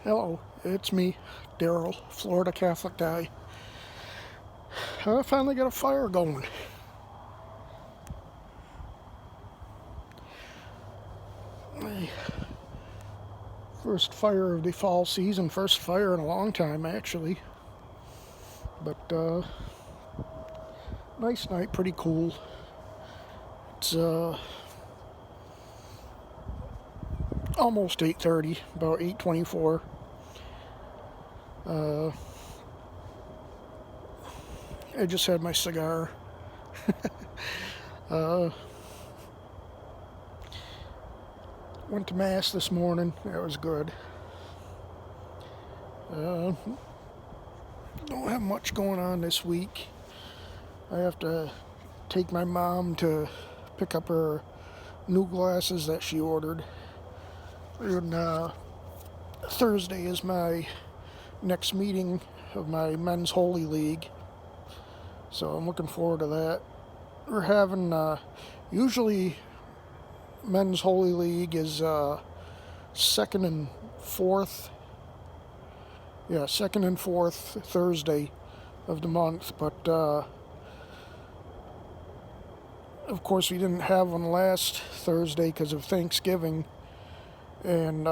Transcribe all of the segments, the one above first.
Hello, it's me, Daryl, Florida Catholic guy. I finally got a fire going. My first fire of the fall season, first fire in a long time actually. But nice night, pretty cool. It's almost 8:30, about 8:24. Uh, I just had my cigar. uh, Went to mass this morning. That was good. Uh, don't have much going on this week. I have to take my mom to pick up her new glasses that she ordered. And Thursday is my next meeting of my men's holy league, so I'm looking forward to that. We're having usually men's holy league is second and fourth second and fourth Thursday of the month, but of course we didn't have one last Thursday because of Thanksgiving, and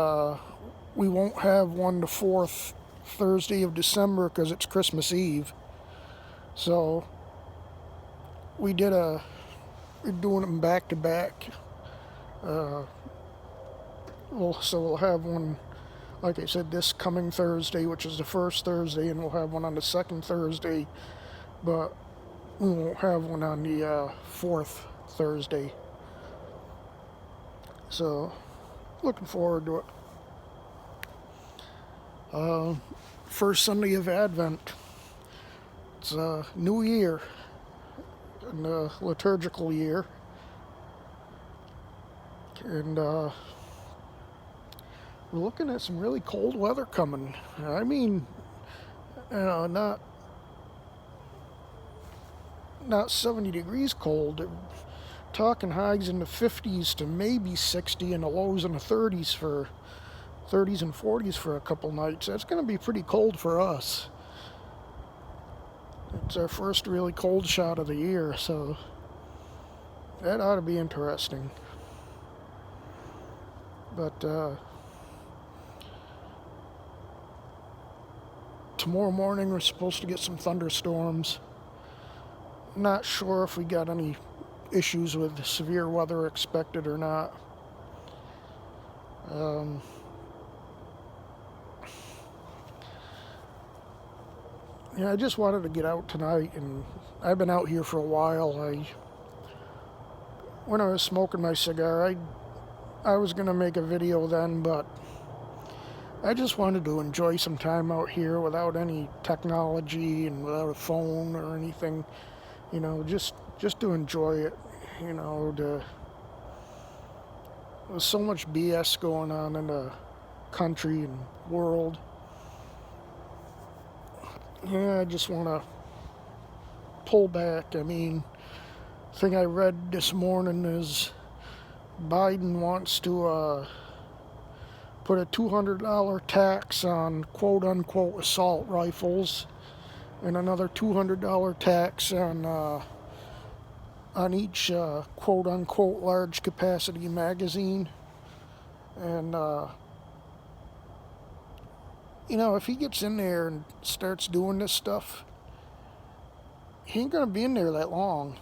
we won't have one the fourth Thursday of December because it's Christmas Eve. So we're doing them back to back. We'll have one, like I said, this coming Thursday, which is the first Thursday, and we'll have one on the second Thursday, but we won't have one on the fourth Thursday. So looking forward to it. First Sunday of Advent. It's a new year, and a liturgical year, and we're looking at some really cold weather coming. I mean, not 70 degrees cold. Talking highs in the 50s to maybe 60, and the lows in the 30s and 40s for a couple nights. That's going to be pretty cold for us. It's our first really cold shot of the year, so that ought to be interesting. But tomorrow morning we're supposed to get some thunderstorms. Not sure if we got any issues with severe weather expected or not. I just wanted to get out tonight, and I've been out here for a while. When I was smoking my cigar, I was gonna make a video then, but I just wanted to enjoy some time out here without any technology and without a phone or anything. Just to enjoy it. There's so much BS going on in the country and world. I just want to pull back. I mean, the thing I read this morning is Biden wants to put a $200 tax on quote-unquote assault rifles, and another $200 tax on each quote-unquote large capacity magazine. And if he gets in there and starts doing this stuff, he ain't gonna be in there that long.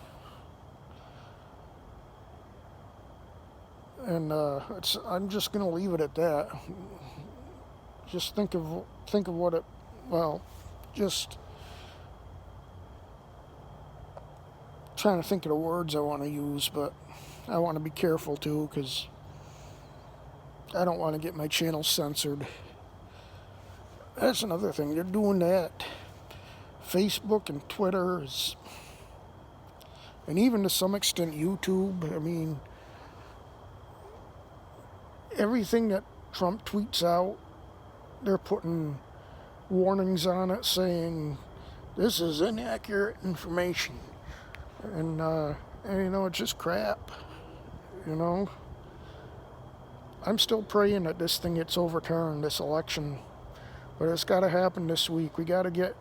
And I'm just gonna leave it at that. Just think of what it. Well, just trying to think of the words I want to use, but I want to be careful too, because I don't want to get my channel censored. That's another thing. They're doing that. Facebook and Twitter and even to some extent YouTube. I mean, everything that Trump tweets out, they're putting warnings on it saying this is inaccurate information. And it's just crap. I'm still praying that this thing gets overturned, this election. But it's got to happen this week. We got to get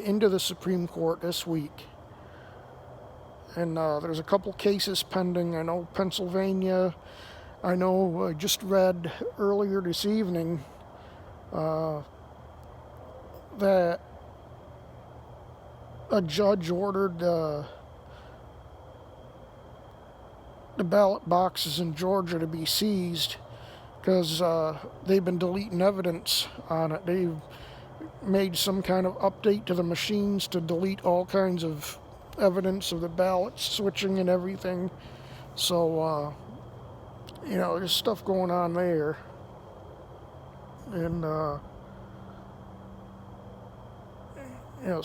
into the Supreme Court this week. And there's a couple cases pending. I know Pennsylvania. I know I just read earlier this evening that a judge ordered the ballot boxes in Georgia to be seized because they've been deleting evidence on it. They've made some kind of update to the machines to delete all kinds of evidence of the ballots switching and everything. So, there's stuff going on there. And,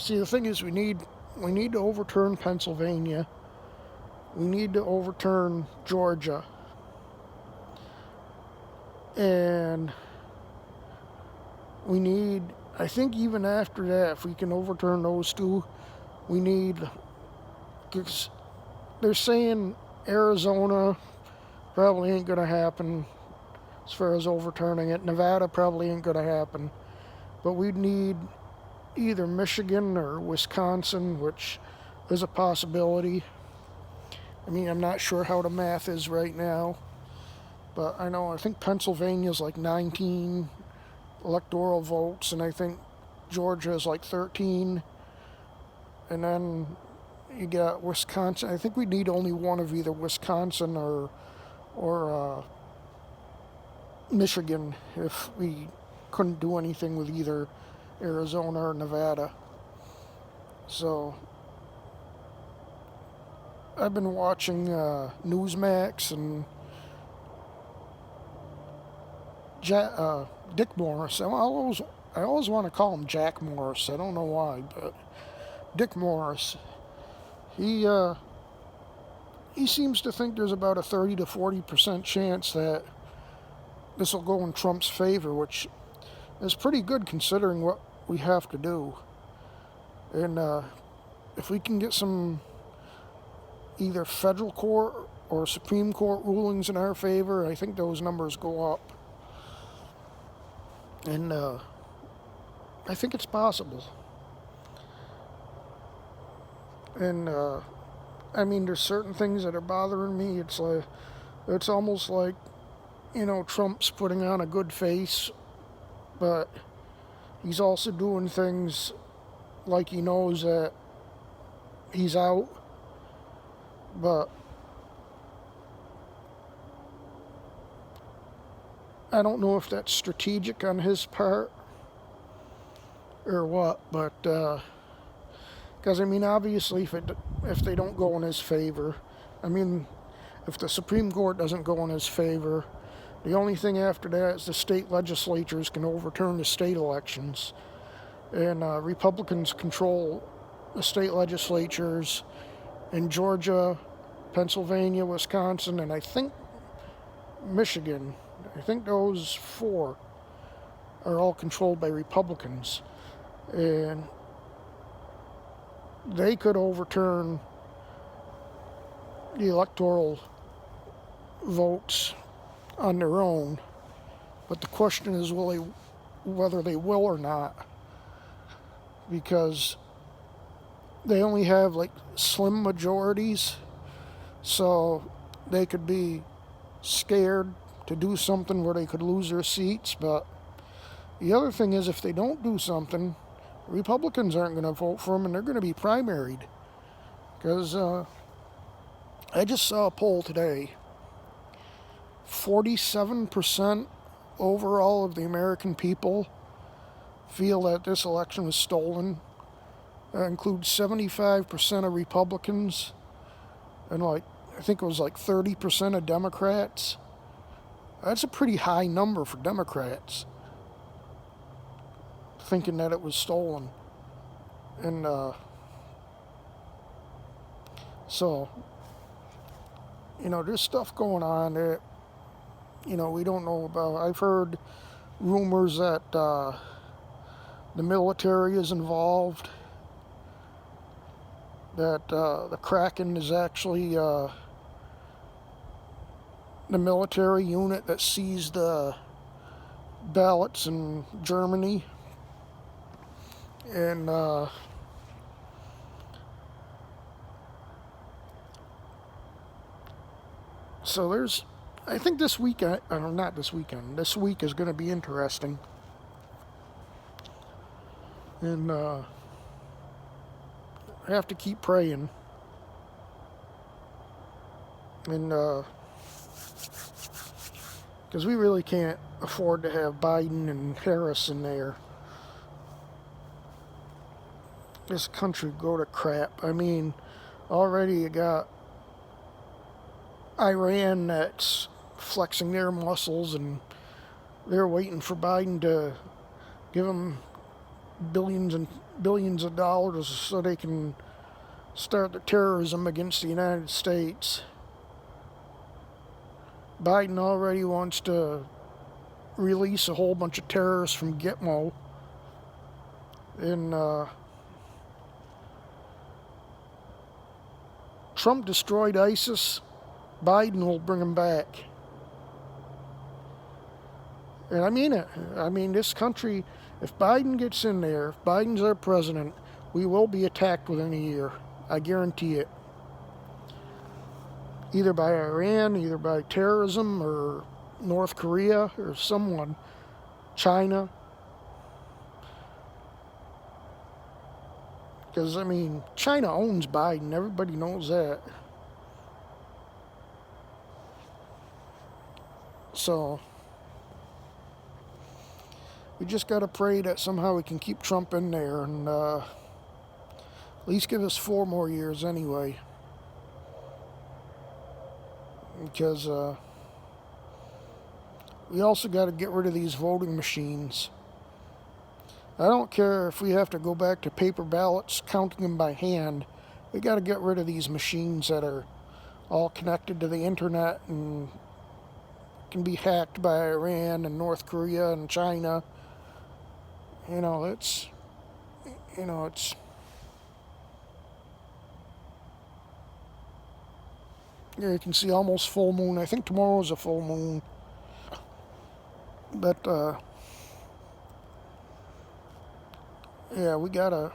see, the thing is, we need to overturn Pennsylvania. We need to overturn Georgia. And we need, I think even after that, if we can overturn those two, we need, because they're saying Arizona probably ain't going to happen as far as overturning it. Nevada probably ain't going to happen. But we'd need either Michigan or Wisconsin, which is a possibility. I mean, I'm not sure how the math is right now, but I think Pennsylvania's like 19 electoral votes, and I think Georgia is like 13. And then you got Wisconsin. I think we need only one of either Wisconsin or Michigan if we couldn't do anything with either Arizona or Nevada. So I've been watching Newsmax and Dick Morris. I always want to call him Jack Morris. I don't know why, but Dick Morris. He seems to think there's about a 30 to 40% chance that this will go in Trump's favor, which is pretty good considering what we have to do. And if we can get some either federal court or Supreme Court rulings in our favor, I think those numbers go up. And I think it's possible. And there's certain things that are bothering me. It's almost like, Trump's putting on a good face, but he's also doing things like he knows that he's out. But I don't know if that's strategic on his part or what, but because obviously if they don't go in his favor, if the Supreme Court doesn't go in his favor, the only thing after that is the state legislatures can overturn the state elections, and Republicans control the state legislatures in Georgia, Pennsylvania, Wisconsin, and I think Michigan. I think those four are all controlled by Republicans. And they could overturn the electoral votes on their own. But the question is whether they will or not. Because they only have like slim majorities. So they could be scared to do something where they could lose their seats. But the other thing is, if they don't do something, Republicans aren't going to vote for them, and they're going to be primaried. Because I just saw a poll today. 47% overall of the American people feel that this election was stolen. That includes 75% of Republicans and I think it was like 30% of Democrats. That's a pretty high number for Democrats, thinking that it was stolen. And so, there's stuff going on that, we don't know about. I've heard rumors that the military is involved, that the Kraken is actually the military unit that seized the ballots in Germany. And so there's, I think this weekend, not this weekend, this week is going to be interesting. And I have to keep praying. And because we really can't afford to have Biden and Harris in there. This country go to crap. I mean, already you got Iran that's flexing their muscles, and they're waiting for Biden to give them billions and billions of dollars so they can start the terrorism against the United States. Biden already wants to release a whole bunch of terrorists from Gitmo. And Trump destroyed ISIS. Biden will bring them back. And I mean it. I mean, this country, if Biden gets in there, if Biden's our president, we will be attacked within a year. I guarantee it. Either by Iran, either by terrorism, or North Korea, or someone. China. Because, I mean, China owns Biden. Everybody knows that. So, we just got to pray that somehow we can keep Trump in there and at least give us 4 more years anyway. Because we also got to get rid of these voting machines. I don't care if we have to go back to paper ballots, counting them by hand. We got to get rid of these machines that are all connected to the internet and can be hacked by Iran and North Korea and China. It's yeah, you can see almost full moon. I think tomorrow's a full moon. But yeah, we gotta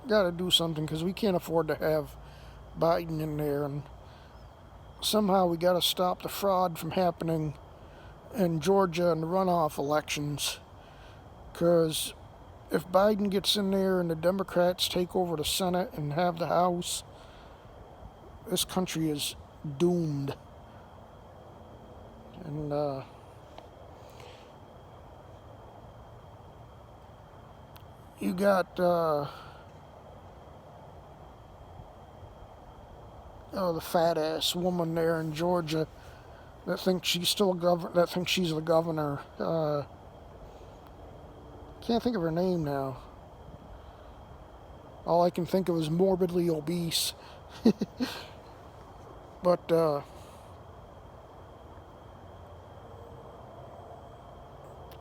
do something because we can't afford to have Biden in there, and somehow we gotta stop the fraud from happening in Georgia and the runoff elections. Because if Biden gets in there and the Democrats take over the Senate and have the House, this country is doomed. And you got the fat ass woman there in Georgia that thinks she's still that thinks she's the governor. Can't think of her name now. All I can think of is morbidly obese. But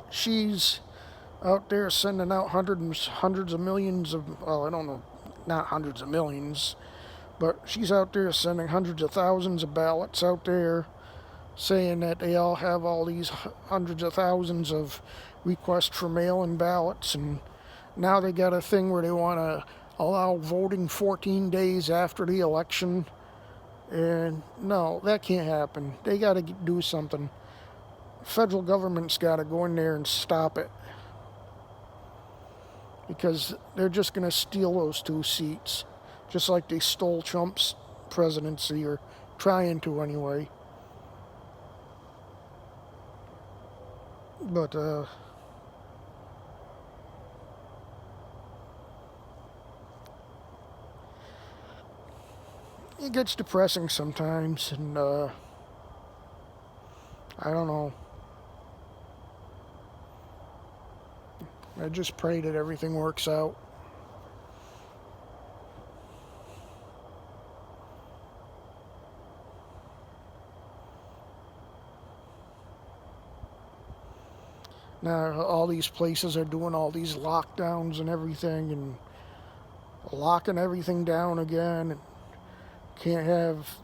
she's out there sending out hundreds of millions of, well, I don't know, not hundreds of millions, but she's out there sending hundreds of thousands of ballots out there, saying that they all have all these hundreds of thousands of requests for mail-in ballots, and now they got a thing where they want to allow voting 14 days after the election. And no, that can't happen. They got to do something. Federal government's got to go in there and stop it, because they're just going to steal those 2 seats, just like they stole Trump's presidency, or trying to anyway. But it gets depressing sometimes, and I don't know. I just pray that everything works out. Now all these places are doing all these lockdowns and everything, and locking everything down again. And can't have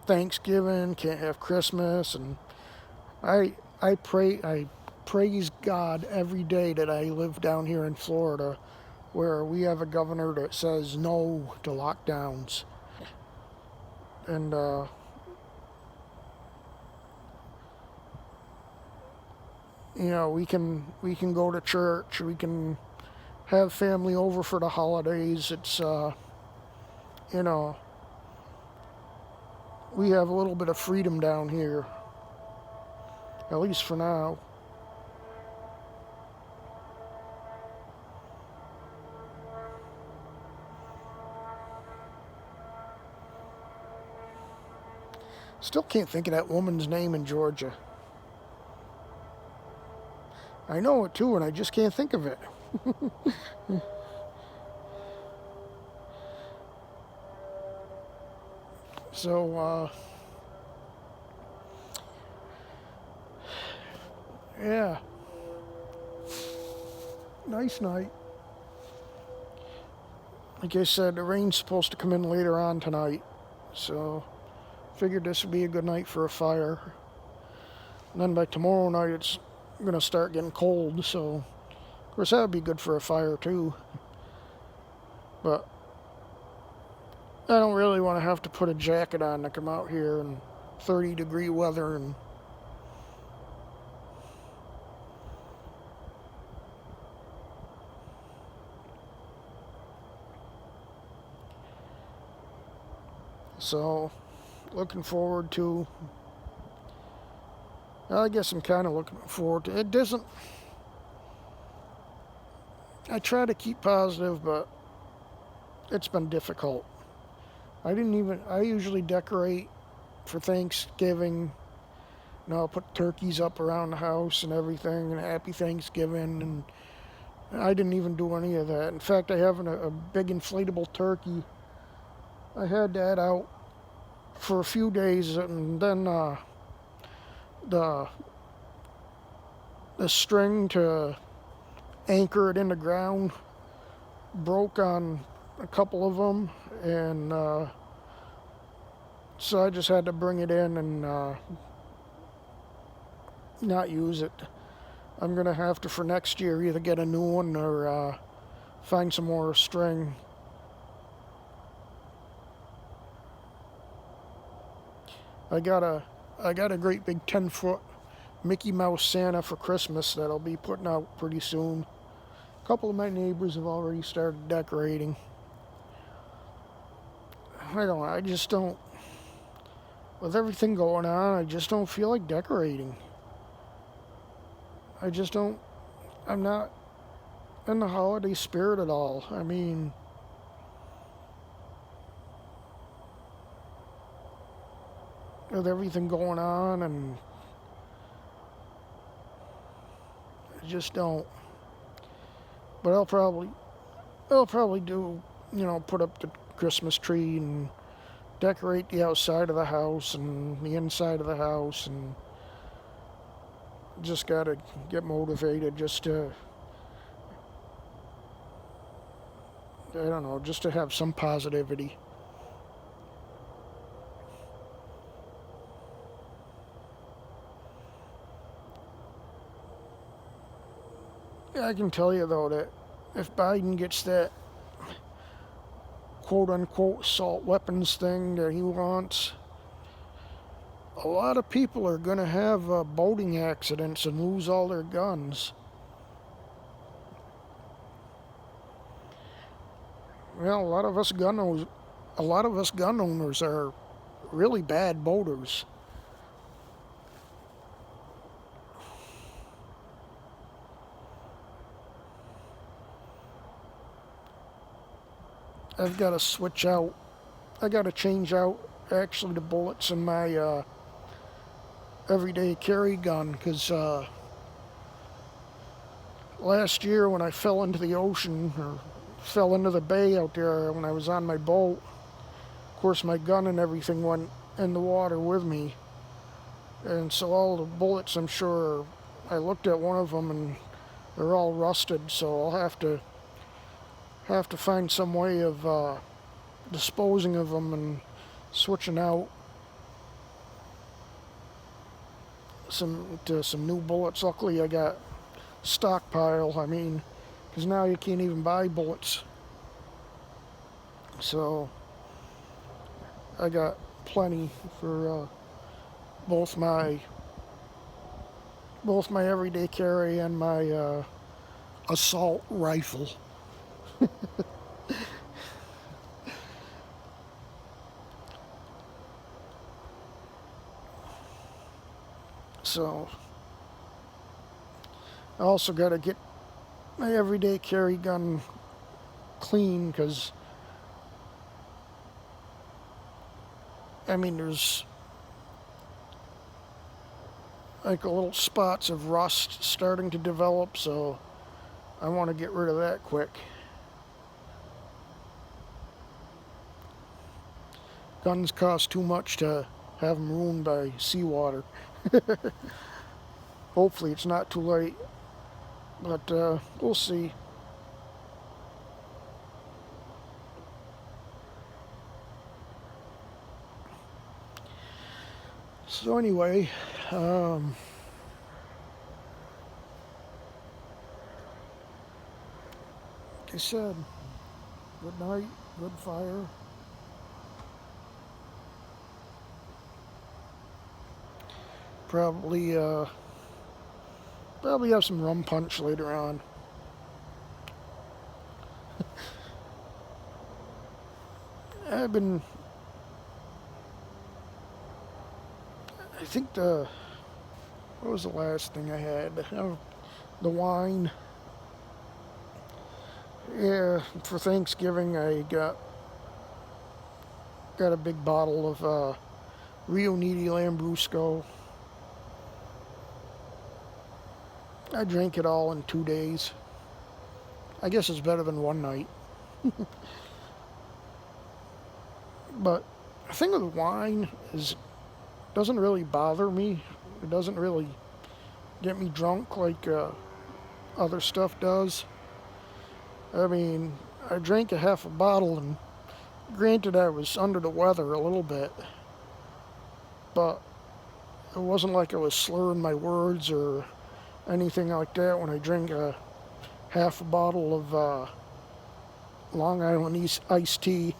Thanksgiving, can't have Christmas, and I praise God every day that I live down here in Florida, where we have a governor that says no to lockdowns. And we can go to church, we can have family over for the holidays. It's you know we have a little bit of freedom down here, at least for now. Still can't think of that woman's name in Georgia. I know it too, and I just can't think of it. So, yeah, nice night. Like I said, the rain's supposed to come in later on tonight, so figured this would be a good night for a fire. And then by tomorrow night, it's gonna start getting cold, so of course that would be good for a fire too. But I don't really want to have to put a jacket on to come out here in 30-degree weather. And so, looking forward to, I guess I'm kind of looking forward to it. Doesn't, I try to keep positive, but it's been difficult. I usually decorate for Thanksgiving. I'll put turkeys up around the house and everything, and Happy Thanksgiving, and I didn't even do any of that. In fact, I have a big inflatable turkey. I had that out for a few days, and then the string to anchor it in the ground broke on a couple of them, and so I just had to bring it in and not use it. I'm gonna have to, for next year, either get a new one or find some more string. I got a great big 10-foot Mickey Mouse Santa for Christmas that I'll be putting out pretty soon. A couple of my neighbors have already started decorating. I just don't, with everything going on, I just don't feel like decorating. I'm not in the holiday spirit at all. I mean, with everything going on, and I just don't. But I'll probably do, put up the Christmas tree and decorate the outside of the house and the inside of the house, and just gotta get motivated just to, I don't know, just to have some positivity. I can tell you though that if Biden gets that quote unquote assault weapons thing that he wants, a lot of people are going to have boating accidents and lose all their guns. Well, a lot of us gun owners are really bad boaters. I got to change out actually the bullets in my everyday carry gun, because last year when I fell into the ocean, or fell into the bay out there when I was on my boat, of course my gun and everything went in the water with me, and so all the bullets, I'm sure, I looked at one of them and they're all rusted, so I'll have to find some way of disposing of them and switching out some new bullets. Luckily, I got stockpile. I mean, because now you can't even buy bullets. So I got plenty for both my everyday carry and my assault rifle. So I also got to get my everyday carry gun clean because, I mean, there's like a little spots of rust starting to develop, so I want to get rid of that quick. Guns cost too much to have them ruined by seawater. Hopefully it's not too late, but we'll see. So anyway, like I said, good night, good fire. Probably have some rum punch later on. I think what was the last thing I had? The wine. Yeah, for Thanksgiving I got a big bottle of Rio Nidi Lambrusco. I drank it all in 2 days. I guess it's better than one night. But the thing with wine is it doesn't really bother me. It doesn't really get me drunk like other stuff does. I mean, I drank a half a bottle, and granted I was under the weather a little bit, but it wasn't like I was slurring my words or anything like that when I drank a half a bottle of Long Island iced tea.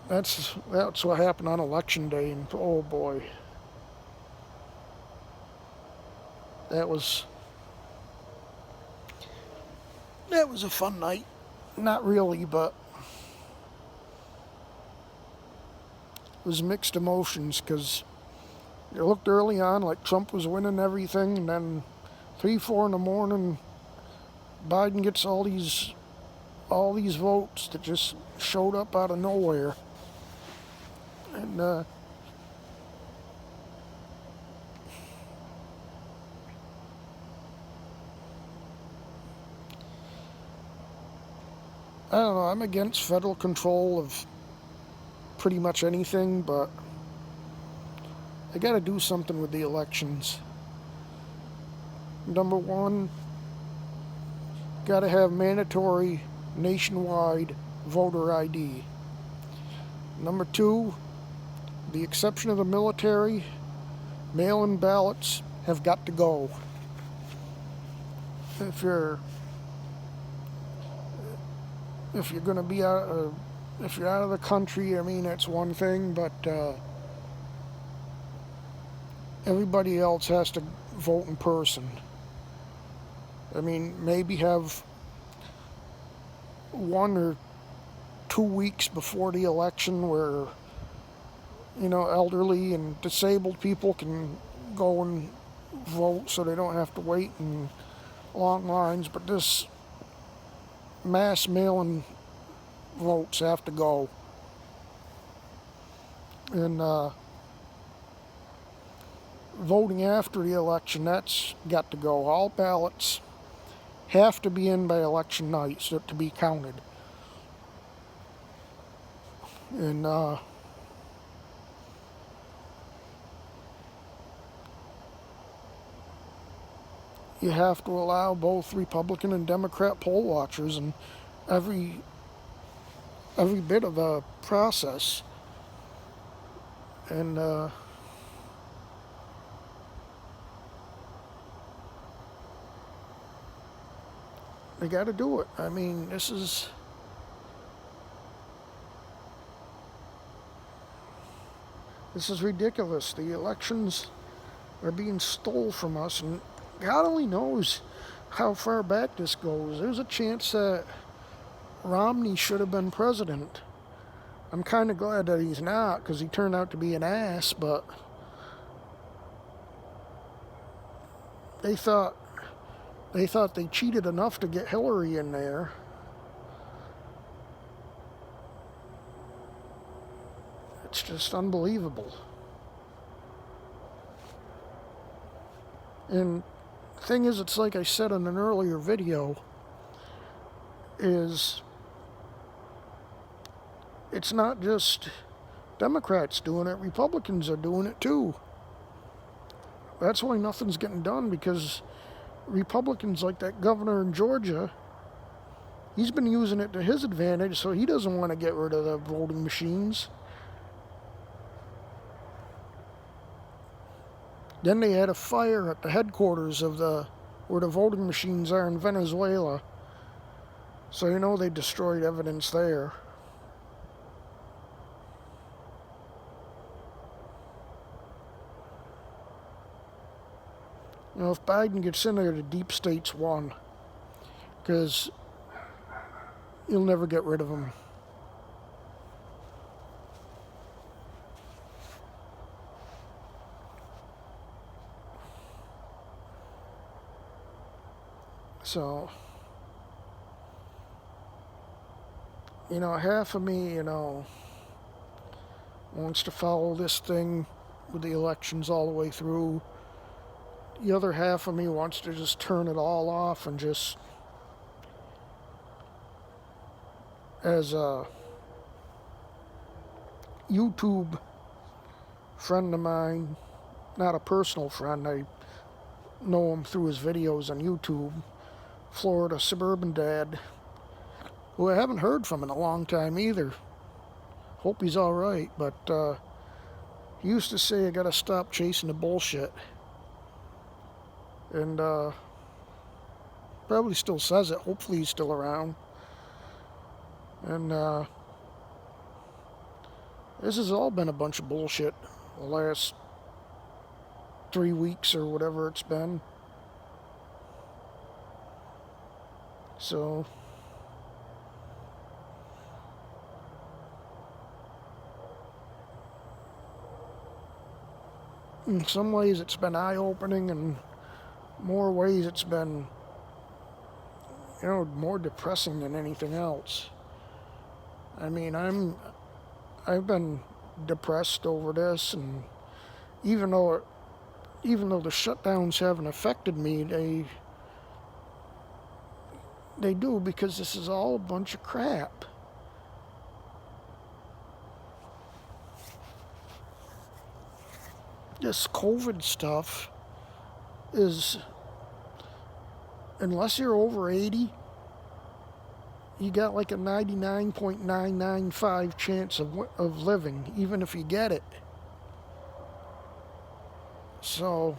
That's what happened on election day, and oh boy, that was a fun night. Not really, but it was mixed emotions because it looked early on like Trump was winning everything, and then 3-4 in the morning, Biden gets all these votes that just showed up out of nowhere. And I don't know, I'm against federal control of pretty much anything, but they got to do something with the elections. Number one, got to have mandatory nationwide voter ID. Number two, the exception of the military, mail-in ballots have got to go. If you're going to be if you're out of the country, I mean, that's one thing, but everybody else has to vote in person. I mean, maybe have 1 or 2 weeks before the election where, elderly and disabled people can go and vote so they don't have to wait in long lines. But this mass mail-in votes have to go. And voting after the election, that's got to go. All ballots have to be in by election night so to be counted. And you have to allow both Republican and Democrat poll watchers in every bit of a process. And They got to do it. I mean, this is ridiculous. The elections are being stole from us, and God only knows how far back this goes. There's a chance that Romney should have been president. I'm kind of glad that he's not, because he turned out to be an ass, but they thought they cheated enough to get Hillary in there. It's just unbelievable. And the thing is, it's like I said in an earlier video, is it's not just Democrats doing it, Republicans are doing it too. That's why nothing's getting done, because Republicans, like that governor in Georgia, he's been using it to his advantage, so he doesn't want to get rid of the voting machines. Then they had a fire at the headquarters of where the voting machines are in Venezuela. So you know they destroyed evidence there. You know, if Biden gets in there, the deep state's won. Because you'll never get rid of him. So, you know, half of me, wants to follow this thing with the elections all the way through. The other half of me wants to just turn it all off and just, as a YouTube friend of mine, not a personal friend, I know him through his videos on YouTube, Florida Suburban Dad, who I haven't heard from in a long time either. Hope he's alright, but he used to say I gotta stop chasing the bullshit. And probably still says it. Hopefully he's still around. And this has all been a bunch of bullshit the last 3 weeks or whatever it's been. So in some ways it's been eye-opening, and more ways it's been, more depressing than anything else. I mean, I've been depressed over this, and even though the shutdowns haven't affected me, they do, because this is all a bunch of crap. This COVID stuff is, unless you're over 80, you got like a 99.995 chance of living, even if you get it. So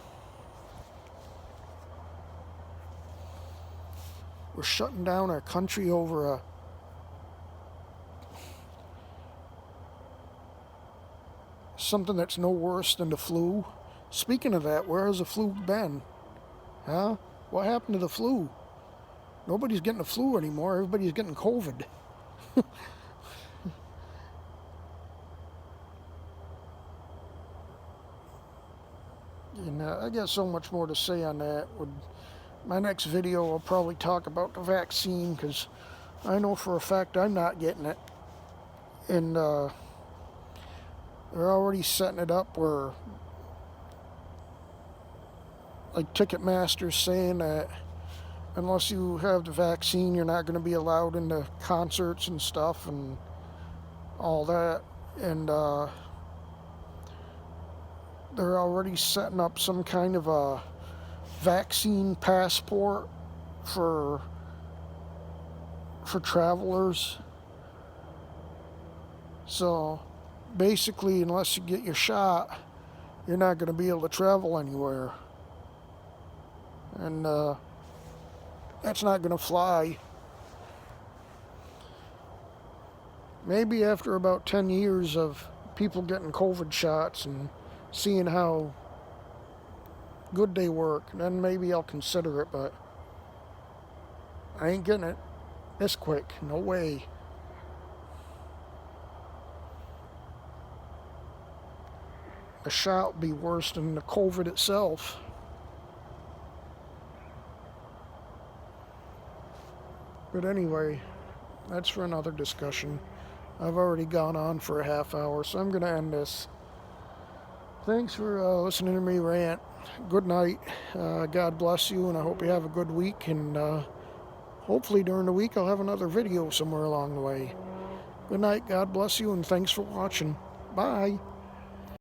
we're shutting down our country over something that's no worse than the flu. Speaking of that, where has the flu been? Huh? What happened to the flu? Nobody's getting the flu anymore. Everybody's getting COVID. And I got so much more to say on that. My next video, I'll probably talk about the vaccine, because I know for a fact I'm not getting it. And they're already setting it up where, like, Ticketmaster's saying that unless you have the vaccine, you're not going to be allowed into concerts and stuff and all that. And they're already setting up some kind of a vaccine passport for travelers. So basically, unless you get your shot, you're not going to be able to travel anywhere. And That's not going to fly. Maybe after about 10 years of people getting COVID shots and seeing how good they work, then maybe I'll consider it, but I ain't getting it this quick. No way. The shot will be worse than the COVID itself. But anyway, that's for another discussion. I've already gone on for a half hour, so I'm going to end this. Thanks for listening to me rant. Good night. God bless you, and I hope you have a good week. And hopefully during the week I'll have another video somewhere along the way. Good night. God bless you, and thanks for watching. Bye.